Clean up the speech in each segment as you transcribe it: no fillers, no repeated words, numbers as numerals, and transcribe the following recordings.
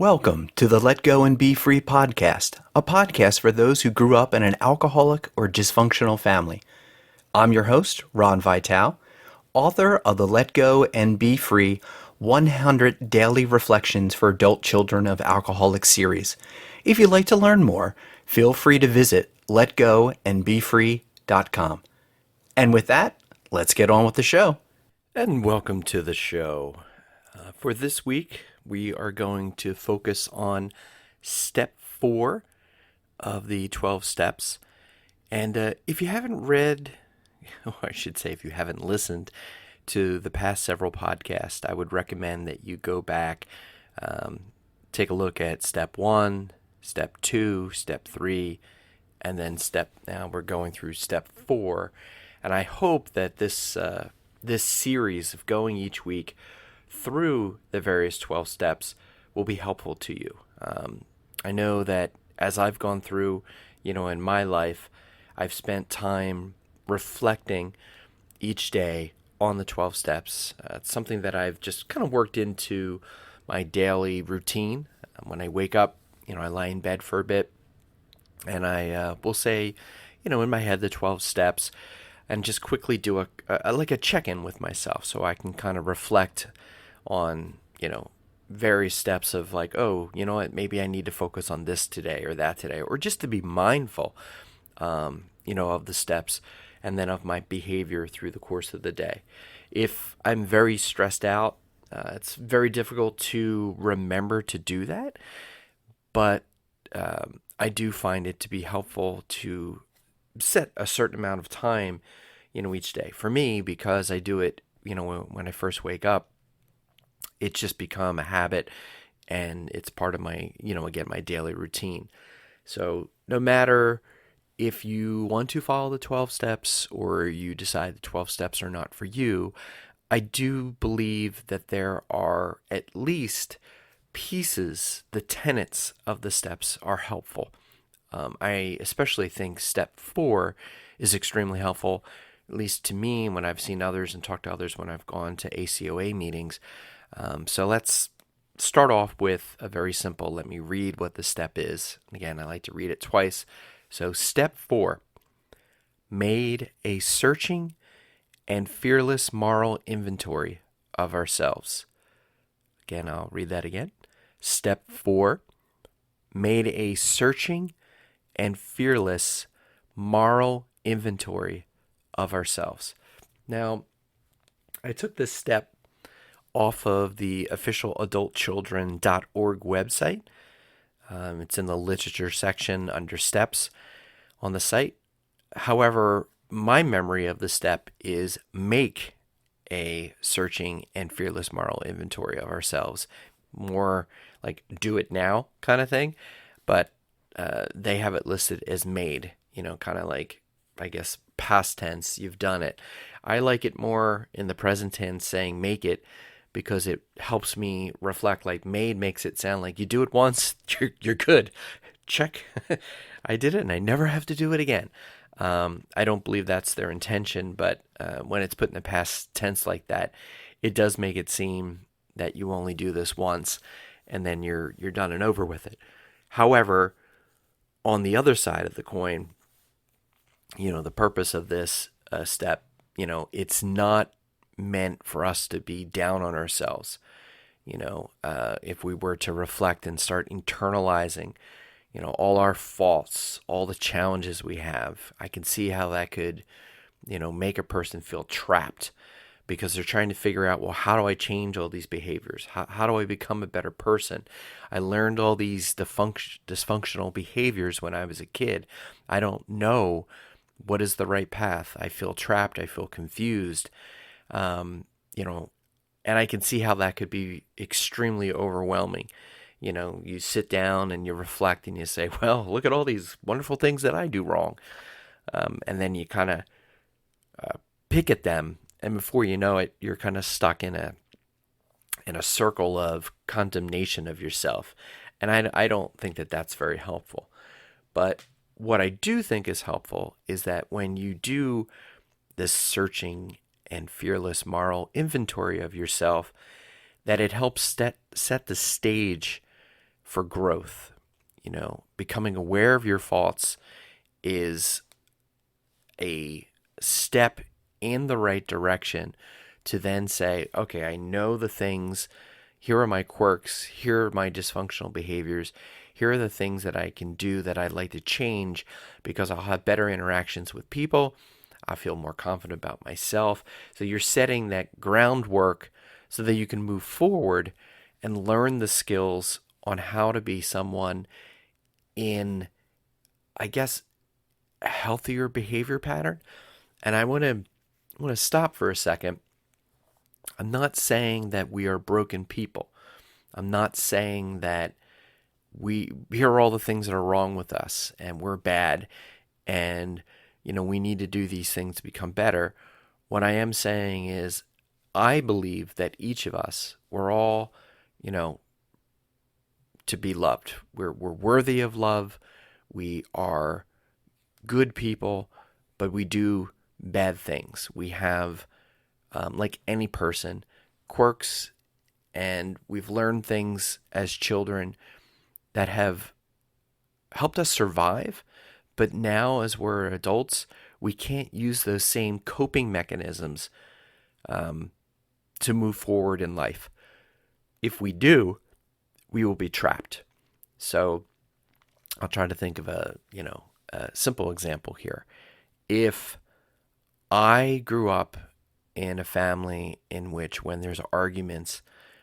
Welcome to the Let Go and Be Free podcast, a podcast for those who grew up in an alcoholic or dysfunctional family. I'm your host, Ron Vitale, author of the Let Go and Be Free 100 Daily Reflections for Adult Children of Alcoholics series. If you'd like to learn more, feel free to visit letgoandbefree.com. And with that, let's get on with the show. And welcome to the show. For this week, we are going to focus on step 4 of the 12 steps. And if you haven't read, or I should say if you haven't listened to the past several podcasts, I would recommend that you go back, take a look at step 1, step 2, step 3, and then now we're going through step 4. And I hope that this series of going each week through the various 12 steps will be helpful to you. I know that as I've gone through, in my life, I've spent time reflecting each day on the 12 steps. It's something that I've just kind of worked into my daily routine. When I wake up, I lie in bed for a bit, and I will say, in my head, the 12 steps, and just quickly do a check-in with myself so I can kind of reflect on, various steps of like, oh, you know what, maybe I need to focus on this today or that today, or just to be mindful, of the steps and then of my behavior through the course of the day. If I'm very stressed out, it's very difficult to remember to do that, but I do find it to be helpful to set a certain amount of time, each day. For me, because I do it, when I first wake up, it's just become a habit, and it's part of my, again, my daily routine. So no matter if you want to follow the 12 steps or you decide the 12 steps are not for you, I do believe that there are at least pieces, the tenets of the steps are helpful. I especially think step 4 is extremely helpful, at least to me, when I've seen others and talked to others when I've gone to ACOA meetings. So let's start off with a very simple, let me read what the step is. Again, I like to read it twice. So step 4, made a searching and fearless moral inventory of ourselves. Again, I'll read that again. Step 4, made a searching and fearless moral inventory of ourselves. Now, I took this step off of the official adultchildren.org website. It's in the literature section under steps on the site. However, my memory of the step is make a searching and fearless moral inventory of ourselves. More like do it now kind of thing. But they have it listed as made, kind of like, I guess, past tense, you've done it. I like it more in the present tense saying make it, because it helps me reflect. Like made makes it sound like you do it once, you're good. Check. I did it and I never have to do it again. I don't believe that's their intention, but when it's put in the past tense like that, it does make it seem that you only do this once and then you're done and over with it. However, on the other side of the coin, the purpose of this step, it's not meant for us to be down on ourselves. If we were to reflect and start internalizing, all our faults, all the challenges we have, I can see how that could, make a person feel trapped, because they're trying to figure out, well, how do I change all these behaviors? How do I become a better person? I learned all these dysfunctional behaviors when I was a kid. I don't know what is the right path. I feel trapped. I feel confused. And I can see how that could be extremely overwhelming. You sit down and you reflect and you say, well, look at all these wonderful things that I do wrong. And then you kind of pick at them. And before you know it, you're kind of stuck in a circle of condemnation of yourself. And I don't think that that's very helpful. But what I do think is helpful is that when you do this searching and fearless moral inventory of yourself, that it helps set the stage for growth. Becoming aware of your faults is a step in the right direction to then say, okay, I know the things, here are my quirks, here are my dysfunctional behaviors, here are the things that I can do that I'd like to change because I'll have better interactions with people. I feel more confident about myself. So you're setting that groundwork so that you can move forward and learn the skills on how to be someone in, I guess, a healthier behavior pattern. And I want to stop for a second. I'm not saying that we are broken people. I'm not saying that here are all the things that are wrong with us and we're bad and we need to do these things to become better. What I am saying is I believe that each of us, we're all, to be loved. We're worthy of love. We are good people, but we do bad things. We have, like any person, quirks, and we've learned things as children that have helped us survive. But now, as we're adults, we can't use those same coping mechanisms to move forward in life. If we do, we will be trapped. So I'll try to think of a simple example here. If I grew up in a family in which when there's arguments,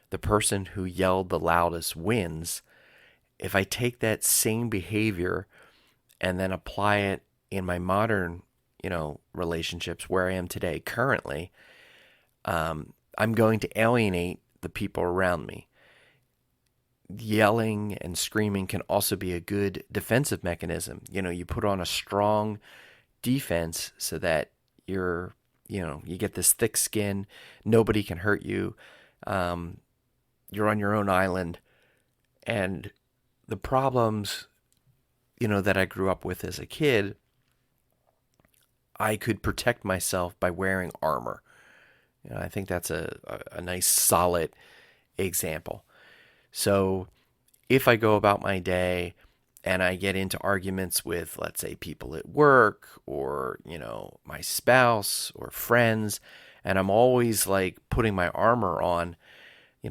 the person who yelled the loudest wins, if I take that same behavior and then apply it in my modern, relationships where I am today currently, I'm going to alienate the people around me. Yelling and screaming can also be a good defensive mechanism. You put on a strong defense so that you get this thick skin. Nobody can hurt you. You're on your own island. And the problems, that I grew up with as a kid, I could protect myself by wearing armor. I think that's a nice solid example. So if I go about my day and I get into arguments with, let's say, people at work or, my spouse or friends, and I'm always like putting my armor on,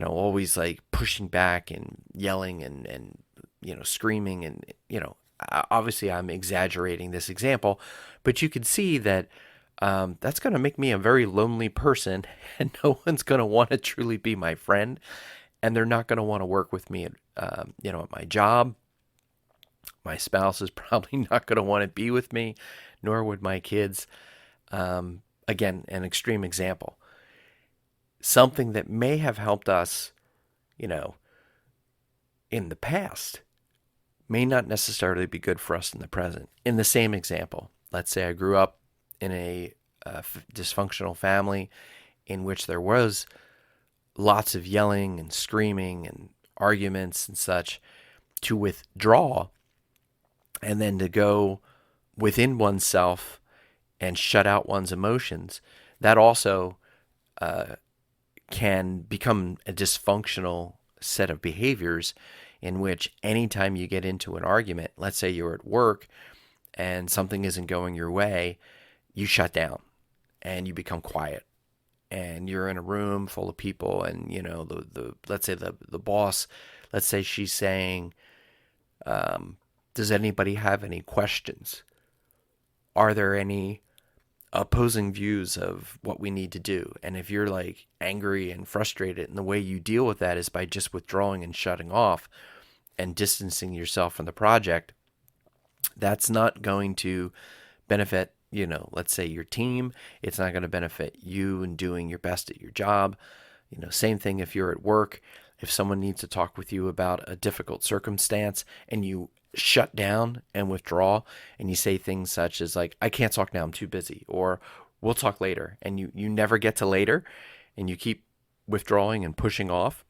always like pushing back and yelling and screaming and, obviously I'm exaggerating this example, but you could see that that's going to make me a very lonely person and no one's going to want to truly be my friend. And they're not going to want to work with me at my job. My spouse is probably not going to want to be with me, nor would my kids. Again, an extreme example. Something that may have helped us, in the past, may not necessarily be good for us in the present. In the same example, let's say I grew up in a dysfunctional family in which there was lots of yelling and screaming and arguments and such. To withdraw and then to go within oneself and shut out one's emotions, that also can become a dysfunctional set of behaviors in which anytime you get into an argument, let's say you're at work and something isn't going your way, you shut down and you become quiet. And you're in a room full of people and, the let's say the boss, let's say she's saying, does anybody have any questions? Are there any opposing views of what we need to do? And if you're like angry and frustrated, and the way you deal with that is by just withdrawing and shutting off and distancing yourself from the project, that's not going to benefit, let's say your team. It's not going to benefit you in doing your best at your job. Same thing if you're at work. If someone needs to talk with you about a difficult circumstance and you shut down and withdraw and you say things such as like, I can't talk now, I'm too busy, or we'll talk later, and you never get to later and you keep withdrawing and pushing off,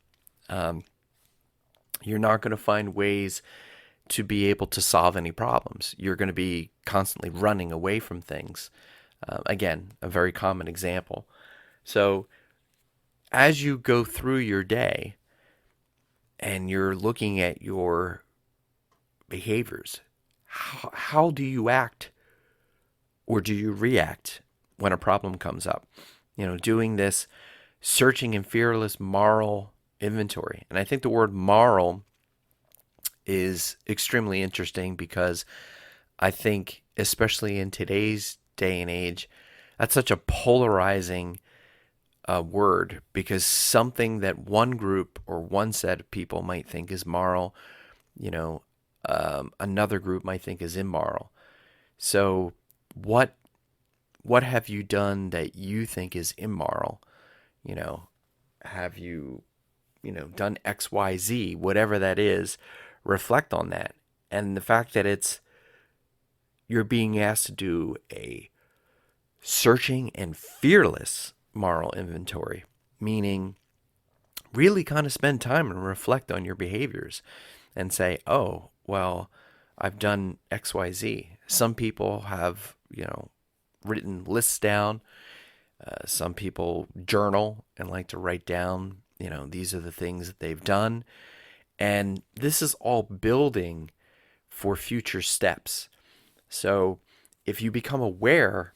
you're not going to find ways to be able to solve any problems. You're going to be constantly running away from things. Again, a very common example. So as you go through your day, and you're looking at your behaviors, how do you act or do you react when a problem comes up? Doing this searching and fearless moral inventory. And I think the word moral is extremely interesting because I think, especially in today's day and age, that's such a polarizing word, because something that one group or one set of people might think is moral, you know, another group might think is immoral. So, what have you done that you think is immoral? You know, have you, done X, Y, Z, whatever that is? Reflect on that, and the fact that you're being asked to do a searching and fearless moral inventory, meaning really kind of spend time and reflect on your behaviors and say, oh, well, I've done XYZ. Some people have, written lists down. Some people journal and like to write down, these are the things that they've done. And this is all building for future steps. So if you become aware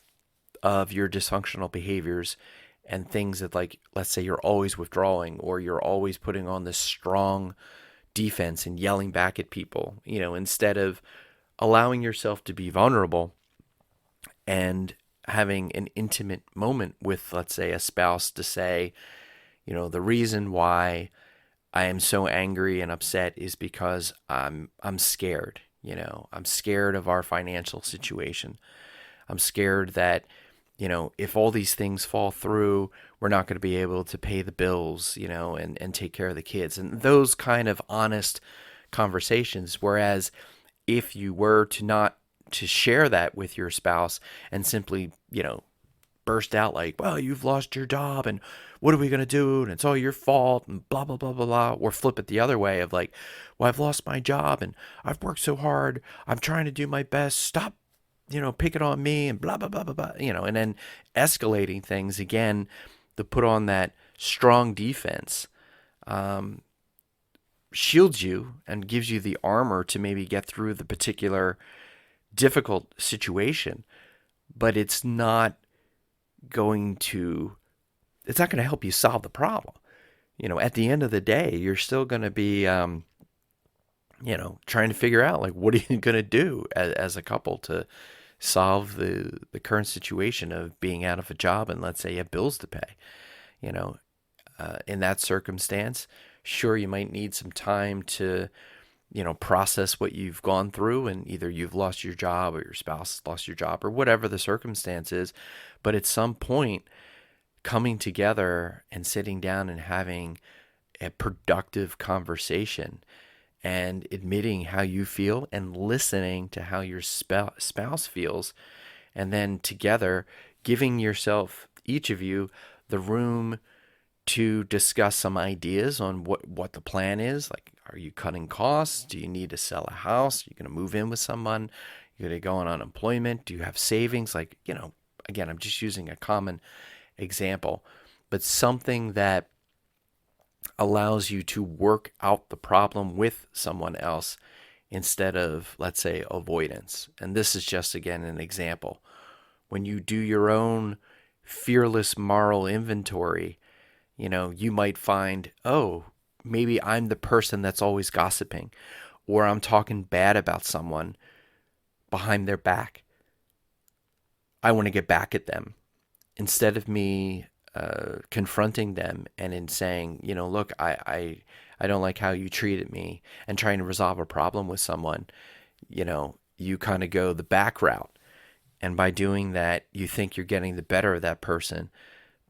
of your dysfunctional behaviors and things that, like, let's say you're always withdrawing or you're always putting on this strong defense and yelling back at people, instead of allowing yourself to be vulnerable and having an intimate moment with, let's say, a spouse to say, the reason why I am so angry and upset is because I'm scared. I'm scared of our financial situation. I'm scared that, if all these things fall through, we're not going to be able to pay the bills, and take care of the kids. And those kind of honest conversations. Whereas if you were to not to share that with your spouse and simply, burst out like, well, you've lost your job and what are we going to do? And it's all your fault and blah, blah, blah, blah, blah. Or flip it the other way of like, well, I've lost my job and I've worked so hard. I'm trying to do my best. Stop, picking on me and blah, blah, blah, blah, blah, and then escalating things again to put on that strong defense, shields you and gives you the armor to maybe get through the particular difficult situation. But going to it's not going to help you solve the problem. At the end of the day, you're still going to be, trying to figure out, like, what are you going to do as a couple to solve the current situation of being out of a job and, let's say, you have bills to pay. In that circumstance, sure, you might need some time to, process what you've gone through, and either you've lost your job or your spouse lost your job or whatever the circumstance is. But at some point, coming together and sitting down and having a productive conversation and admitting how you feel and listening to how your spouse feels, and then together giving yourself, each of you, the room to discuss some ideas on what the plan is. Like, are you cutting costs? Do you need to sell a house? Are you going to move in with someone? You're going to go on unemployment? Do you have savings? Like, again, I'm just using a common example, but something that allows you to work out the problem with someone else instead of, let's say, avoidance. And this is just, again, an example. When you do your own fearless moral inventory, you might find, oh, maybe I'm the person that's always gossiping, or I'm talking bad about someone behind their back. I want to get back at them. Instead of me confronting them and in saying, look, I don't like how you treated me, and trying to resolve a problem with someone, you kind of go the back route. And by doing that, you think you're getting the better of that person.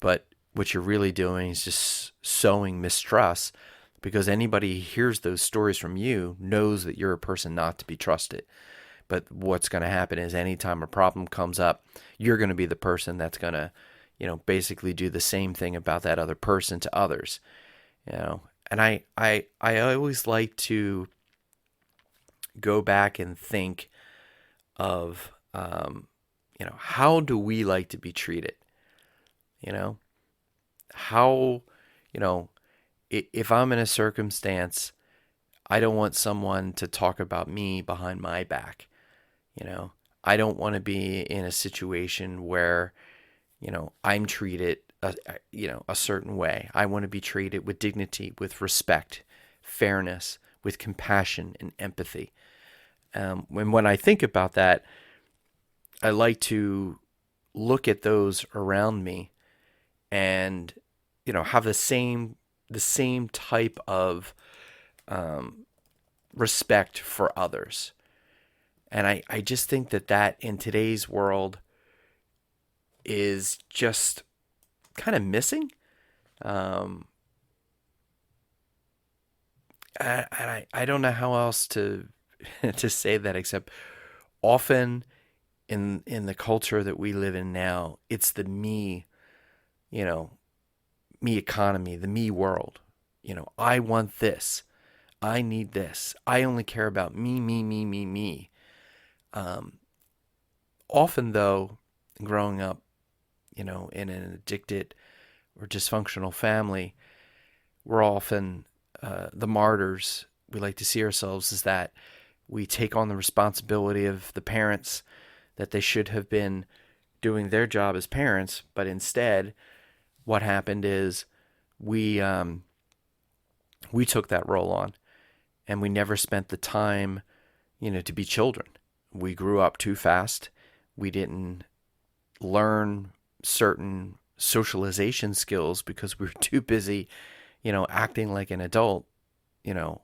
But what you're really doing is just sowing mistrust, because anybody who hears those stories from you knows that you're a person not to be trusted. But what's going to happen is anytime a problem comes up, you're going to be the person that's going to, basically do the same thing about that other person to others. And I always like to go back and think of, how do we like to be treated? How, if I'm in a circumstance I don't want someone to talk about me behind my back. You know, I don't want to be in a situation where, I'm treated, a certain way. I want to be treated with dignity, with respect, fairness, with compassion and empathy. When I think about that, I like to look at those around me and, have the same type of respect for others. And I just think that in today's world is just kind of missing. Um, I don't know how else to to say that except often in the culture that we live in now, it's the me, you know, me economy, the me world. I want this. I need this. I only care about me, me, me, me, me. Um, Often, though, growing up, in an addicted or dysfunctional family, we're often the martyrs. We like to see ourselves as that. We take on the responsibility of the parents that they should have been doing their job as parents, but instead, what happened is we we took that role on, and we never spent the time, to be children. We grew up too fast. We didn't learn certain socialization skills because we were too busy, acting like an adult,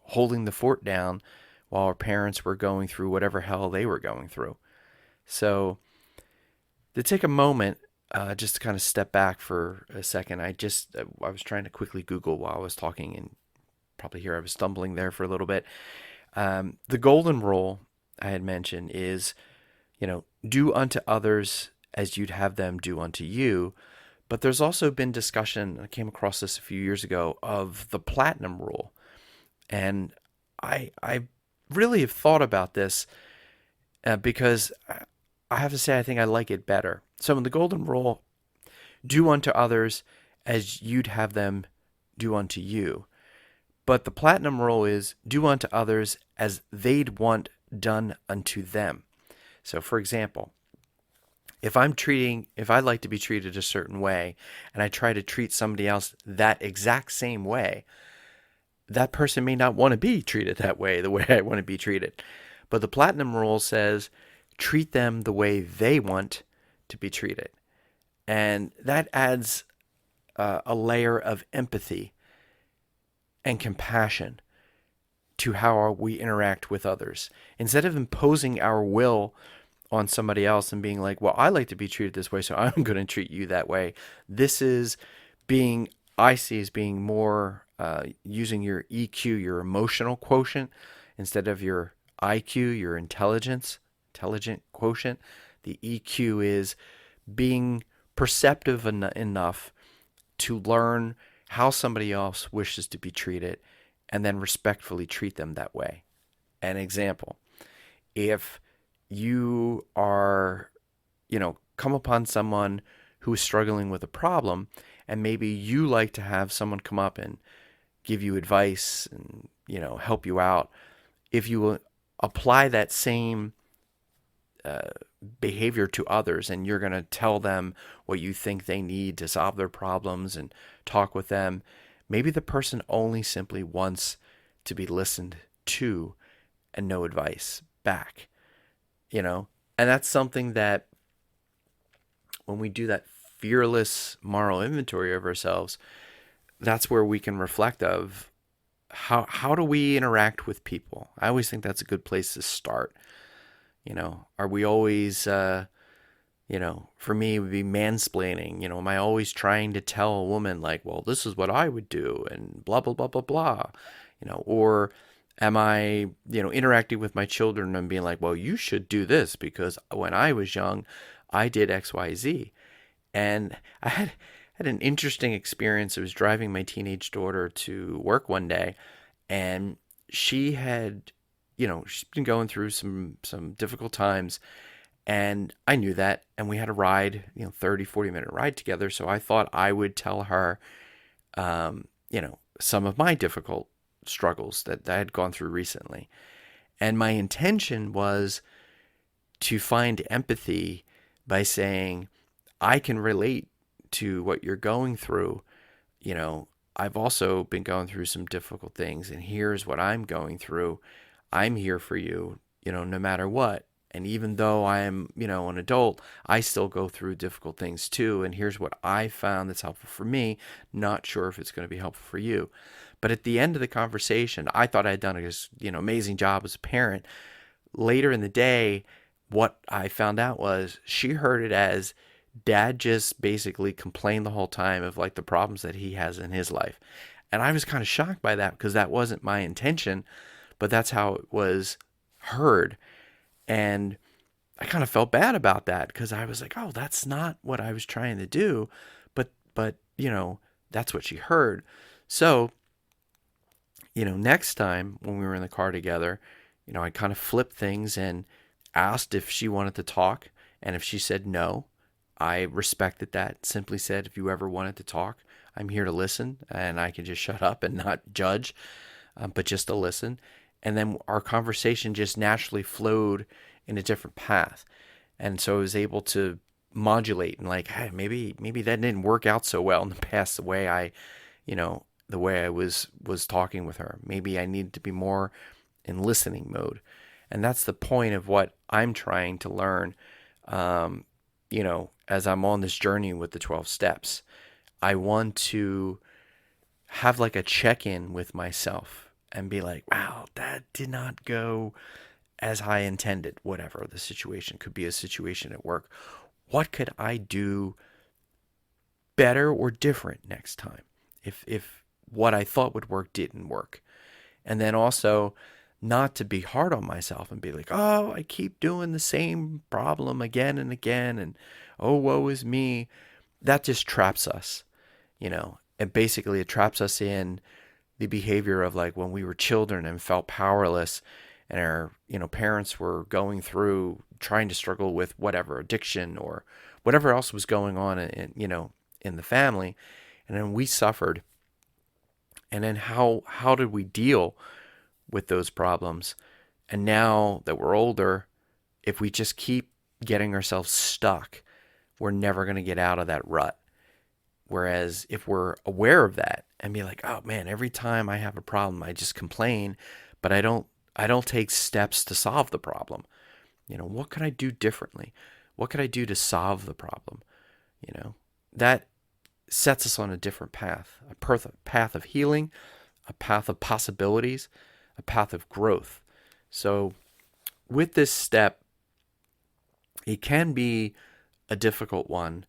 holding the fort down while our parents were going through whatever hell they were going through. So to take a moment, just to kind of step back for a second, I was trying to quickly Google while I was talking, and probably hear I was stumbling there for a little bit. The golden rule I had mentioned is, do unto others as you'd have them do unto you. But there's also been discussion, I came across this a few years ago, of the platinum rule. And I really have thought about this because I have to say I think I like it better. So in the golden rule, do unto others as you'd have them do unto you. But the platinum rule is do unto others as they'd want done unto them. So for example, if I like to be treated a certain way and I try to treat somebody else that exact same way, that person may not want to be treated that way, the way I want to be treated. But the platinum rule says treat them the way they want to be treated. And that adds a layer of empathy and compassion to how we interact with others. Instead of imposing our will on somebody else and being like, well, I like to be treated this way, so I'm going to treat you that way. This is I see as being more using your EQ, your emotional quotient, instead of your IQ, your intelligent quotient. The EQ is being perceptive enough to learn how somebody else wishes to be treated and then respectfully treat them that way. An example, if you are, come upon someone who is struggling with a problem, and maybe you like to have someone come up and give you advice and, help you out. If you apply that same behavior to others and you're going to tell them what you think they need to solve their problems and talk with them, maybe the person only simply wants to be listened to and no advice back. And that's something that when we do that fearless moral inventory of ourselves, that's where we can reflect of how do we interact with people. I always think that's a good place to start. Are we always, for me, it would be mansplaining. Am I always trying to tell a woman like, well, this is what I would do and blah, blah, blah, blah, blah, or am I, interacting with my children and being like, well, you should do this because when I was young, I did X, Y, Z. And I had an interesting experience. I was driving my teenage daughter to work one day, and she had, she's been going through some difficult times, and I knew that, and we had a ride, 30-40 minute ride together. So I thought I would tell her, some of my difficult struggles that I had gone through recently. And my intention was to find empathy by saying, I can relate to what you're going through. You know, I've also been going through some difficult things, and here's what I'm going through. I'm here for you, no matter what. And even though I am, an adult, I still go through difficult things too. And here's what I found that's helpful for me. Not sure if it's going to be helpful for you. But at the end of the conversation, I thought I had done a amazing job as a parent. Later in the day, what I found out was she heard it as dad just basically complained the whole time of like the problems that he has in his life. And I was kind of shocked by that because that wasn't my intention, but that's how it was heard. And I kind of felt bad about that because I was like, oh, that's not what I was trying to do. But that's what she heard. So, next time when we were in the car together, I kind of flipped things and asked if she wanted to talk. And if she said no, I respected that. Simply said, if you ever wanted to talk, I'm here to listen, and I can just shut up and not judge, but just to listen. And then our conversation just naturally flowed in a different path. And so I was able to modulate and like, hey, maybe that didn't work out so well in the past, the way I was talking with her. Maybe I needed to be more in listening mode. And that's the point of what I'm trying to learn, as I'm on this journey with the 12 steps. I want to have like a check-in with myself and be like, wow, that did not go as I intended. Whatever the situation could be, a situation at work. What could I do better or different next time if what I thought would work didn't work? And then also not to be hard on myself and be like, oh, I keep doing the same problem again and again, and oh, woe is me. That just traps us, and basically it traps us in the behavior of like when we were children and felt powerless, and our parents were going through trying to struggle with whatever addiction or whatever else was going on in the family, and then we suffered. And then how did we deal with those problems? And now that we're older, if we just keep getting ourselves stuck, we're never going to get out of that rut. Whereas if we're aware of that and be like, oh man, every time I have a problem, I just complain, but I don't take steps to solve the problem. What could I do differently? What could I do to solve the problem? That sets us on a different path, a path of healing, a path of possibilities, a path of growth. So with this step, it can be a difficult one.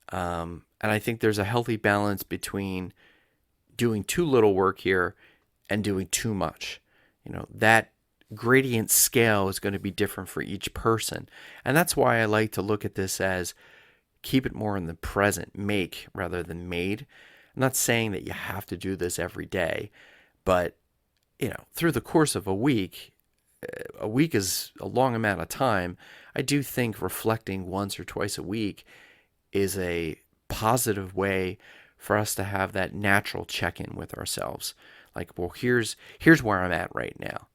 And I think there's a healthy balance between doing too little work here and doing too much. That gradient scale is going to be different for each person. And that's why I like to look at this as keep it more in the present, make rather than made. I'm not saying that you have to do this every day, but through the course of a week is a long amount of time. I do think reflecting once or twice a week is a positive way for us to have that natural check-in with ourselves. Like, well, here's where I'm at right now.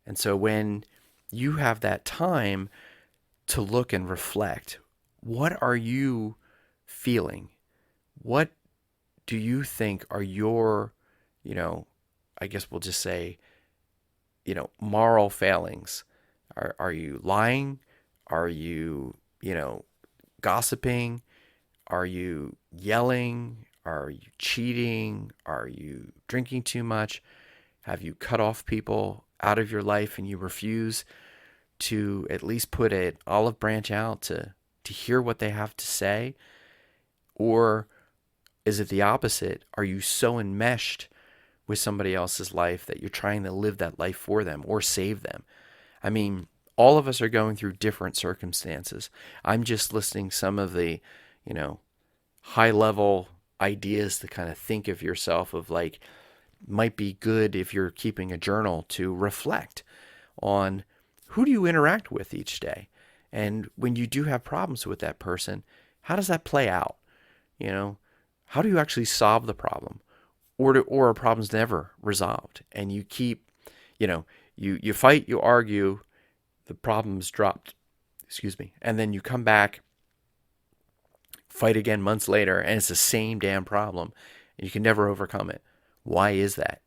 And so when you have that time to look and reflect, what are you feeling? What do you think are your, I guess we'll just say, moral failings? Are you lying? Are you, gossiping? Are you yelling? Are you cheating? Are you drinking too much? Have you cut off people out of your life and you refuse to at least put an olive branch out to hear what they have to say? Or is it the opposite? Are you so enmeshed with somebody else's life that you're trying to live that life for them or save them? I mean, all of us are going through different circumstances. I'm just listing some of the, high level ideas to kind of think of yourself of like, might be good if you're keeping a journal to reflect on who do you interact with each day? And when you do have problems with that person, how does that play out? How do you actually solve the problem? or a problem's never resolved, and you keep, you know, you fight, you argue, the problem's dropped, excuse me, and then you come back, fight again months later, and it's the same damn problem, and you can never overcome it. Why is that?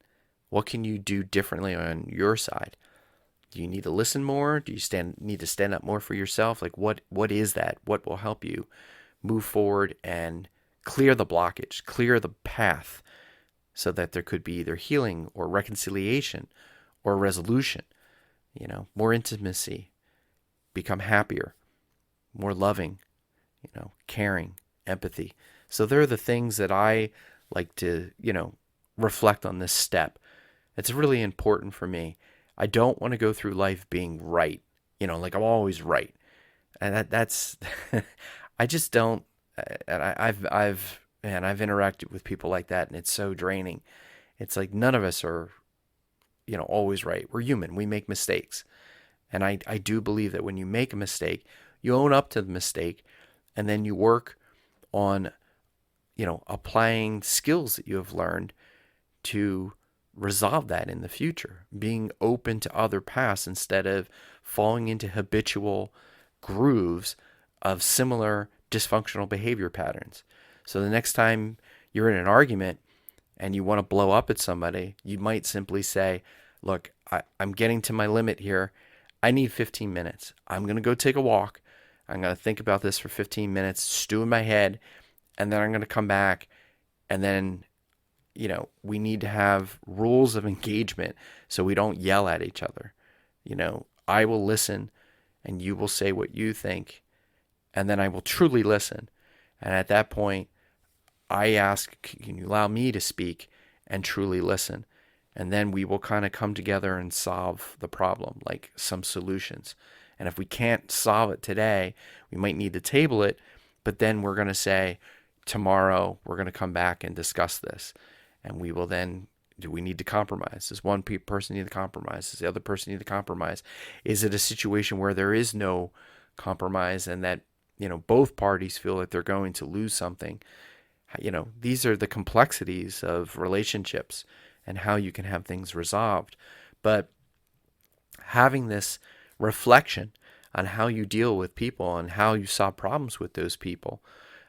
What can you do differently on your side? Do you need to listen more? Do you need to stand up more for yourself? Like what is that? What will help you move forward and clear the blockage, clear the path so that there could be either healing or reconciliation or resolution, more intimacy, become happier, more loving, caring, empathy. So they're the things that I like to, reflect on this step. It's really important for me. I don't want to go through life being right, like I'm always right. And that's I just don't. And I've interacted with people like that, and it's so draining. It's like none of us are, always right. We're human. We make mistakes. And I do believe that when you make a mistake, you own up to the mistake, and then you work on, applying skills that you have learned to resolve that in the future, being open to other paths instead of falling into habitual grooves of similar dysfunctional behavior patterns. So the next time you're in an argument and you want to blow up at somebody, you might simply say, look, I'm getting to my limit here. I need 15 minutes. I'm going to go take a walk. I'm going to think about this for 15 minutes, stew in my head, and then I'm going to come back, and then, we need to have rules of engagement so we don't yell at each other. I will listen, and you will say what you think, and then I will truly listen. And at that point, I ask, can you allow me to speak and truly listen? And then we will kind of come together and solve the problem, like some solutions. And if we can't solve it today, we might need to table it, but then we're going to say, tomorrow we're going to come back and discuss this. And we will then, do we need to compromise? Does one person need to compromise? Does the other person need to compromise? Is it a situation where there is no compromise and that, both parties feel that they're going to lose something? These are the complexities of relationships and how you can have things resolved. But having this reflection on how you deal with people and how you solve problems with those people,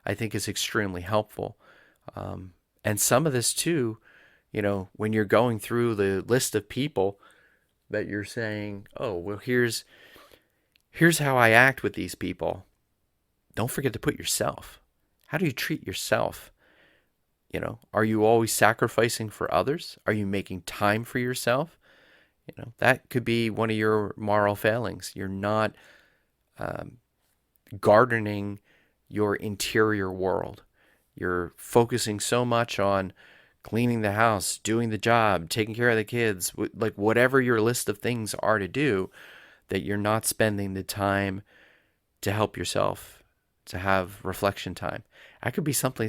I think is extremely helpful. And some of this too, when you're going through the list of people that you're saying, oh, well, here's how I act with these people. Don't forget to put yourself. How do you treat yourself? Are you always sacrificing for others? Are you making time for yourself? That could be one of your moral failings. You're not gardening your interior world. You're focusing so much on cleaning the house, doing the job, taking care of the kids, like whatever your list of things are to do, that you're not spending the time to help yourself, to have reflection time. That could be something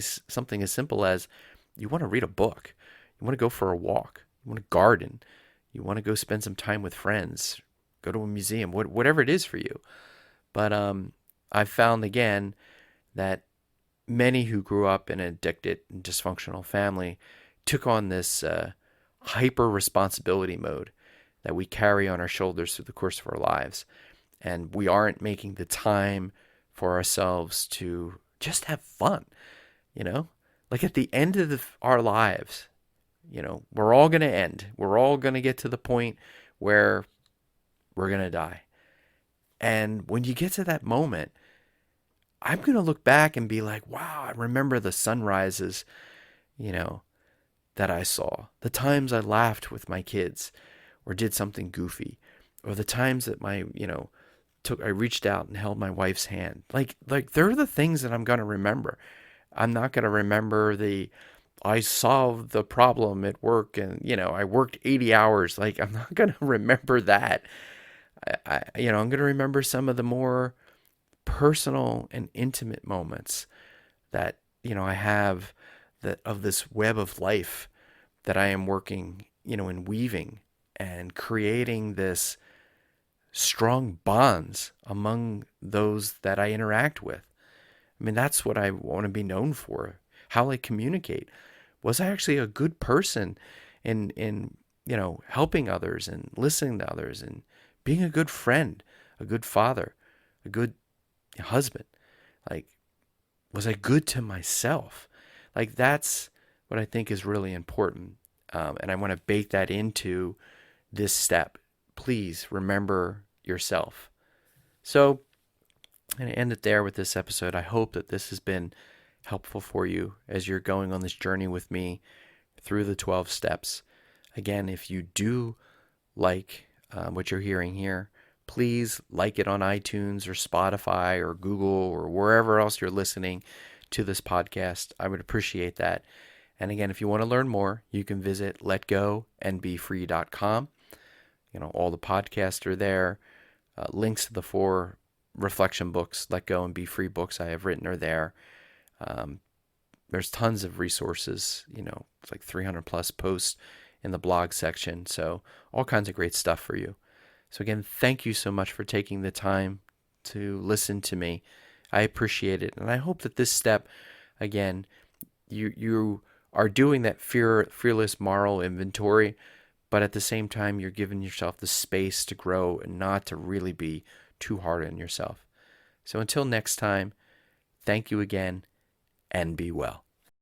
as simple as you want to read a book, you want to go for a walk, you want to garden, you want to go spend some time with friends, go to a museum, whatever it is for you. But I've found again that many who grew up in an addicted and dysfunctional family took on this hyper responsibility mode that we carry on our shoulders through the course of our lives. And we aren't making the time for ourselves to just have fun, Like at the end of our lives, we're all going to end. We're all going to get to the point where we're going to die. And when you get to that moment, I'm going to look back and be like, wow, I remember the sunrises, that I saw, the times I laughed with my kids or did something goofy, or the times that I reached out and held my wife's hand. Like they're the things that I'm going to remember. I'm not going to remember I solved the problem at work and, I worked 80 hours. Like, I'm not going to remember that. I'm going to remember some of the more personal and intimate moments that, I have of this web of life that I am working, and weaving and creating this strong bonds among those that I interact with. I mean, that's what I want to be known for, how I communicate. Was I actually a good person in helping others and listening to others and being a good friend, a good father, a good husband? Like, was I good to myself? Like, that's what I think is really important. And I want to bake that into this step. Please remember yourself. So I'm going to end it there with this episode. I hope that this has been helpful for you as you're going on this journey with me through the 12 steps. Again, if you do like what you're hearing here, please like it on iTunes or Spotify or Google or wherever else you're listening to this podcast. I would appreciate that. And again, if you want to learn more, you can visit letgoandbefree.com. All the podcasts are there. Links to the 4 reflection books, Let Go and Be Free books I have written are there. There's tons of resources, it's like 300 plus posts in the blog section. So all kinds of great stuff for you. So again, thank you so much for taking the time to listen to me. I appreciate it. And I hope that this step, again, you are doing that fearless moral inventory, but at the same time, you're giving yourself the space to grow and not to really be too hard on yourself. So until next time, thank you again and be well.